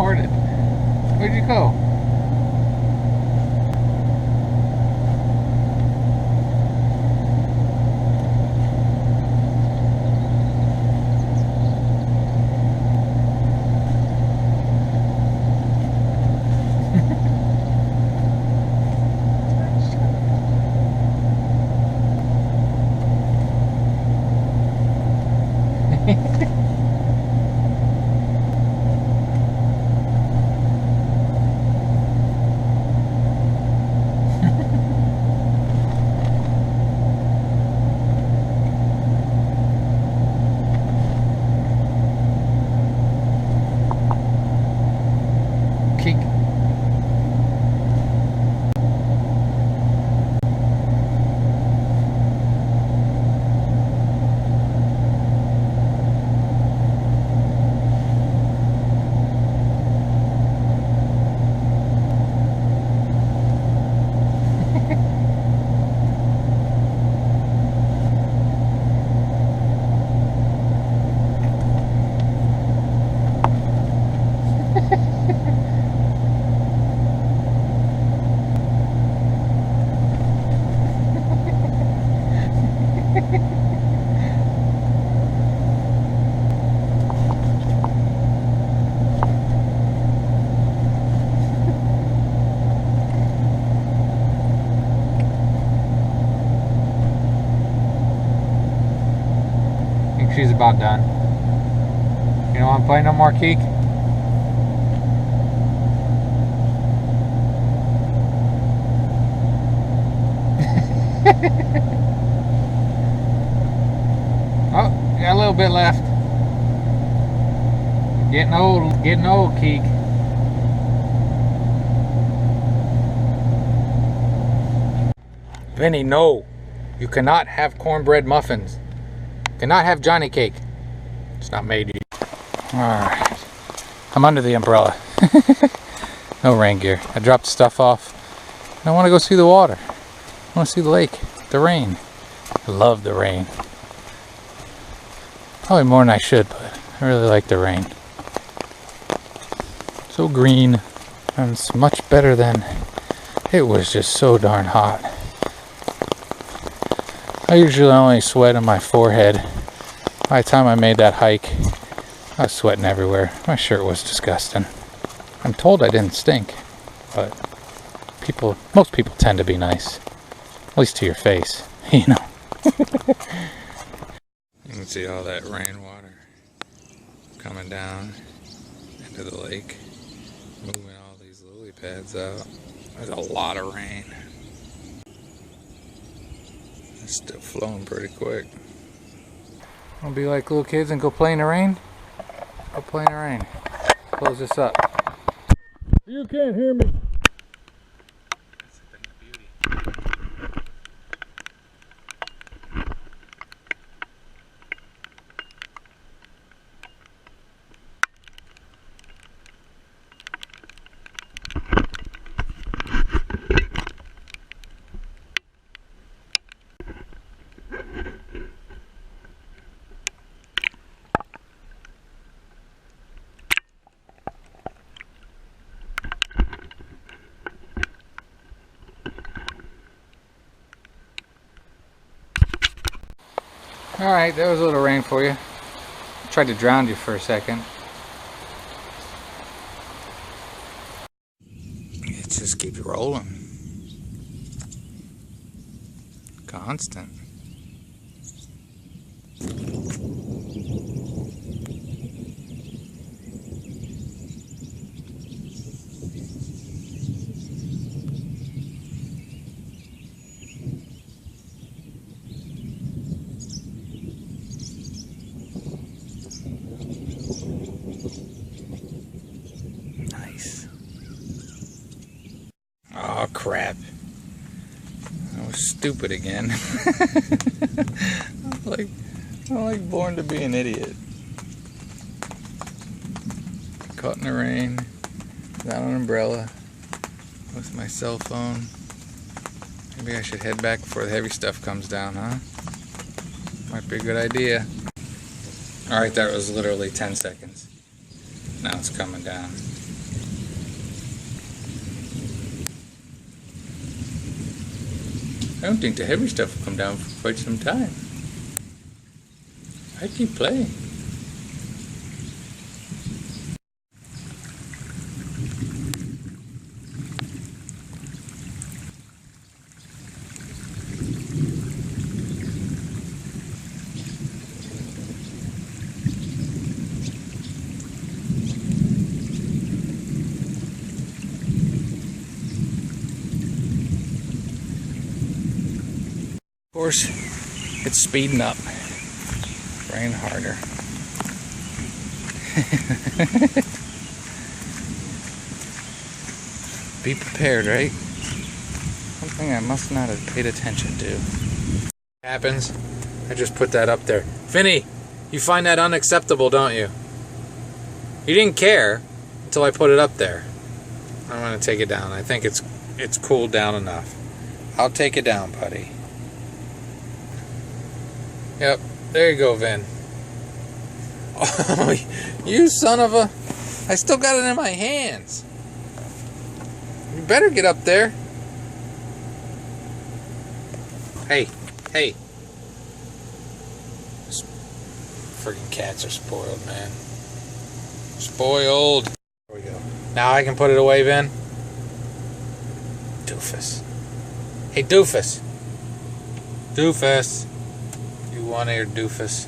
recorded. Where'd you go? She's about done. You don't want to play no more, Keek? Oh, got a little bit left. Getting old, Keek. Vinny, no. You cannot have cornbread muffins. Cannot have Johnny cake. It's not made yet. Alright. I'm under the umbrella. No rain gear. I dropped the stuff off. I want to go see the water. I want to see the lake. The rain. I love the rain. Probably more than I should, but I really like the rain. So green. And it's much better than... It was just so darn hot. I usually only sweat on my forehead. By the time I made that hike, I was sweating everywhere. My shirt was disgusting. I'm told I didn't stink, but most people tend to be nice. At least to your face, you know. You can see all that rainwater coming down into the lake, moving all these lily pads out. There's a lot of rain. It's still flowing pretty quick. Wanna be like little kids and go play in the rain? Go play in the rain. Close this up. You can't hear me. Alright, there was a little rain for you. I tried to drown you for a second. It just keeps rolling. Constant. Oh crap. I was stupid again. I'm like born to be an idiot. Caught in the rain, without an umbrella, with my cell phone. Maybe I should head back before the heavy stuff comes down, huh? Might be a good idea. Alright, that was literally 10 seconds. Now it's coming down. I don't think the heavy stuff will come down for quite some time. I keep playing. Of course, it's speeding up. Rain harder. Be prepared, right? Something I must not have paid attention to. Happens. I just put that up there. Finny, you find that unacceptable, don't you? You didn't care until I put it up there. I'm gonna take it down. I think it's cooled down enough. I'll take it down, buddy. Yep, there you go, Vin. Oh, you son of a... I still got it in my hands. You better get up there. Hey, hey. This friggin' cats are spoiled, man. Spoiled. There we go. Now I can put it away, Vin. Doofus. Hey, Doofus. Doofus. You one-eared doofus.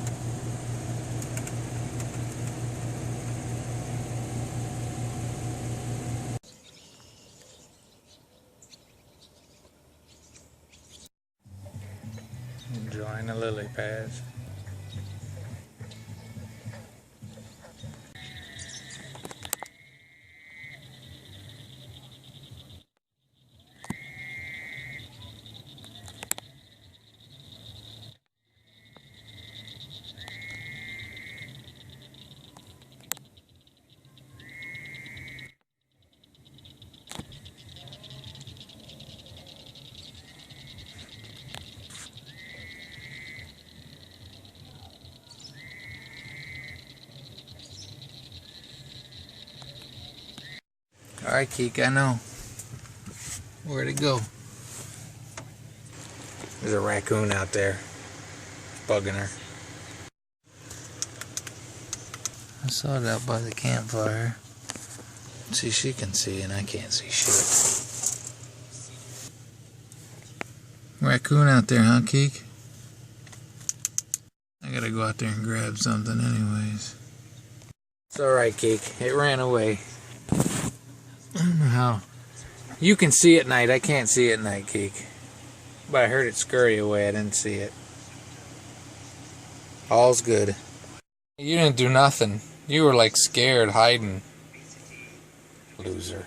Enjoying the lily pads. Alright, Keek, I know. Where'd it go? There's a raccoon out there. Bugging her. I saw it out by the campfire. See, she can see and I can't see shit. Raccoon out there, huh, Keek? I gotta go out there and grab something anyways. It's alright, Keek. It ran away. I don't know how. You can see at night. I can't see at night, Keek. But I heard it scurry away. I didn't see it. All's good. You didn't do nothing. You were like scared, hiding. Loser.